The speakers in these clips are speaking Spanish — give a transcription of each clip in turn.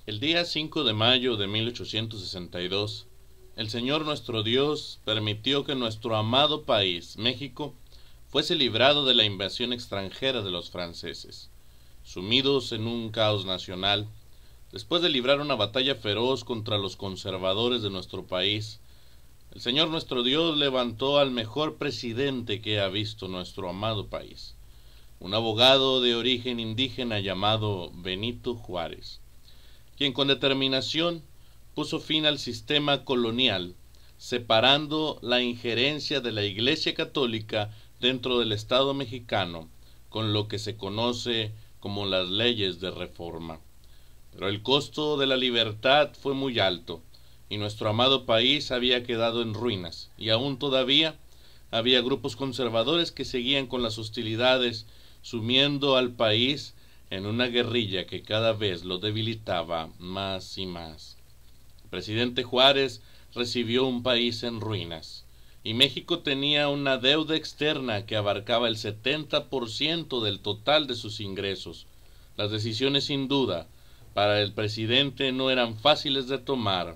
El día 5 de mayo de 1862, el Señor nuestro Dios permitió que nuestro amado país, México, fuese librado de la invasión extranjera de los franceses. Sumidos en un caos nacional, después de librar una batalla feroz contra los conservadores de nuestro país, el Señor nuestro Dios levantó al mejor presidente que ha visto nuestro amado país, un abogado de origen indígena llamado Benito Juárez, quien con determinación puso fin al sistema colonial, separando la injerencia de la Iglesia Católica dentro del Estado mexicano con lo que se conoce como las leyes de reforma. Pero el costo de la libertad fue muy alto, y nuestro amado país había quedado en ruinas, y aún todavía había grupos conservadores que seguían con las hostilidades, sumiendo al país en una guerrilla que cada vez lo debilitaba más y más. El presidente Juárez recibió un país en ruinas, y México tenía una deuda externa que abarcaba el 70% del total de sus ingresos. Las decisiones, sin duda, para el presidente no eran fáciles de tomar,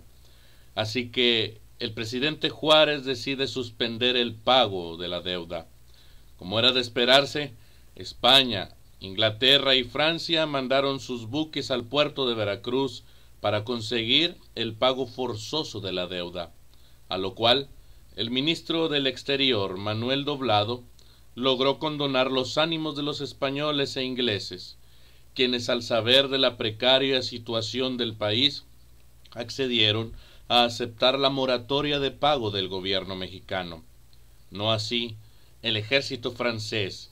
así que el presidente Juárez decide suspender el pago de la deuda. Como era de esperarse, España, Inglaterra y Francia mandaron sus buques al puerto de Veracruz para conseguir el pago forzoso de la deuda, a lo cual el ministro del Exterior, Manuel Doblado, logró condonar los ánimos de los españoles e ingleses, quienes al saber de la precaria situación del país, accedieron a aceptar la moratoria de pago del gobierno mexicano. No así el ejército francés,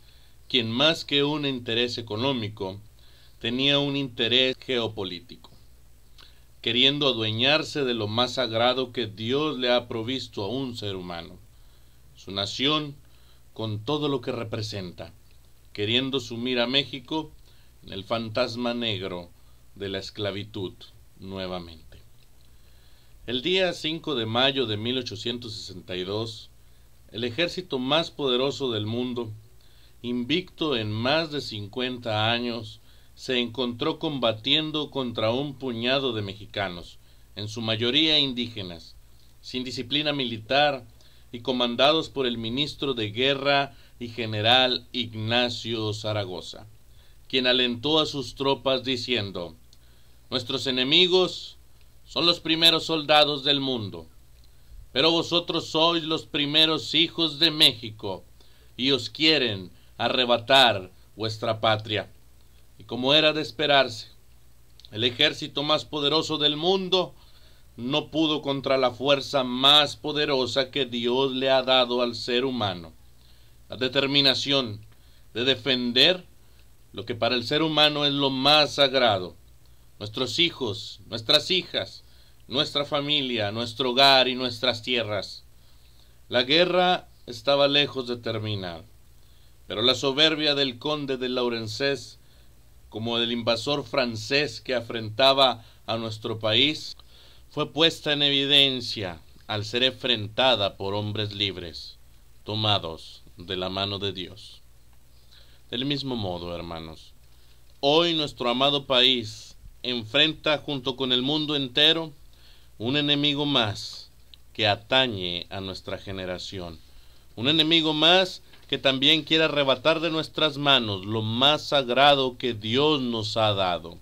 quien más que un interés económico, tenía un interés geopolítico, queriendo adueñarse de lo más sagrado que Dios le ha provisto a un ser humano, su nación, con todo lo que representa, queriendo sumir a México en el fantasma negro de la esclavitud nuevamente. El día 5 de mayo de 1862, el ejército más poderoso del mundo, invicto en más de 50 años, se encontró combatiendo contra un puñado de mexicanos, en su mayoría indígenas, sin disciplina militar y comandados por el ministro de Guerra y general Ignacio Zaragoza, quien alentó a sus tropas diciendo: «Nuestros enemigos son los primeros soldados del mundo, pero vosotros sois los primeros hijos de México y os quieren arrebatar vuestra patria». Y como era de esperarse, el ejército más poderoso del mundo no pudo contra la fuerza más poderosa que Dios le ha dado al ser humano: la determinación de defender lo que para el ser humano es lo más sagrado: nuestros hijos, nuestras hijas, nuestra familia, nuestro hogar y nuestras tierras. La guerra estaba lejos de terminar, pero la soberbia del conde de Laurences, como del invasor francés que afrentaba a nuestro país, fue puesta en evidencia al ser enfrentada por hombres libres, tomados de la mano de Dios. Del mismo modo, hermanos, hoy nuestro amado país enfrenta junto con el mundo entero un enemigo más que atañe a nuestra generación, un enemigo más que también quiere arrebatar de nuestras manos lo más sagrado que Dios nos ha dado,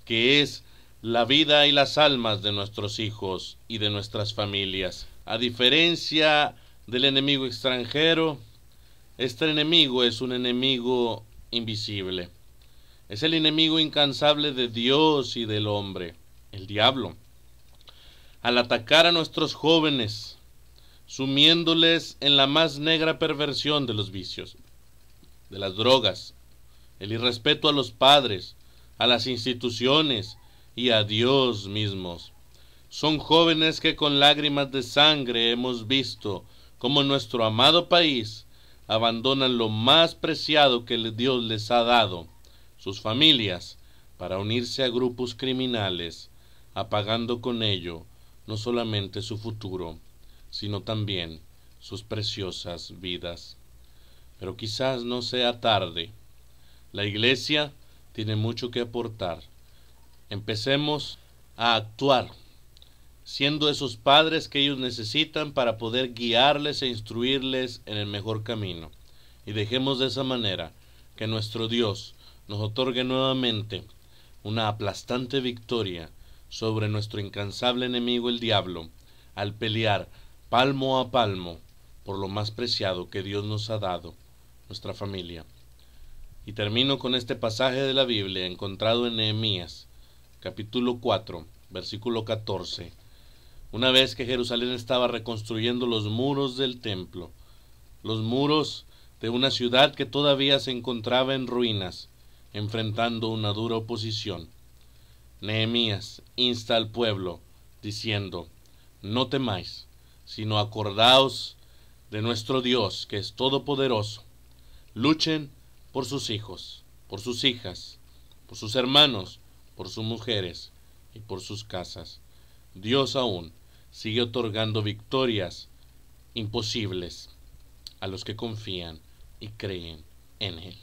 que es la vida y las almas de nuestros hijos y de nuestras familias. A diferencia del enemigo extranjero, este enemigo es un enemigo invisible. Es el enemigo incansable de Dios y del hombre, el diablo. Al atacar a nuestros jóvenes, sumiéndoles en la más negra perversión de los vicios, de las drogas, el irrespeto a los padres, a las instituciones y a Dios mismos. Son jóvenes que con lágrimas de sangre hemos visto cómo nuestro amado país abandonan lo más preciado que Dios les ha dado, sus familias, para unirse a grupos criminales, apagando con ello no solamente su futuro, sino también sus preciosas vidas. Pero quizás no sea tarde. La Iglesia tiene mucho que aportar. Empecemos a actuar, siendo esos padres que ellos necesitan para poder guiarles e instruirles en el mejor camino. Y dejemos de esa manera que nuestro Dios nos otorgue nuevamente una aplastante victoria sobre nuestro incansable enemigo el diablo, al pelear palmo a palmo por lo más preciado que Dios nos ha dado, nuestra familia. Y termino con este pasaje de la Biblia encontrado en Nehemías, capítulo 4, versículo 14. Una vez que Jerusalén estaba reconstruyendo los muros del templo, los muros de una ciudad que todavía se encontraba en ruinas, enfrentando una dura oposición, Nehemías insta al pueblo, diciendo: no temáis, sino acordaos de nuestro Dios, que es todopoderoso. Luchen por sus hijos, por sus hijas, por sus hermanos, por sus mujeres y por sus casas. Dios aún sigue otorgando victorias imposibles a los que confían y creen en Él.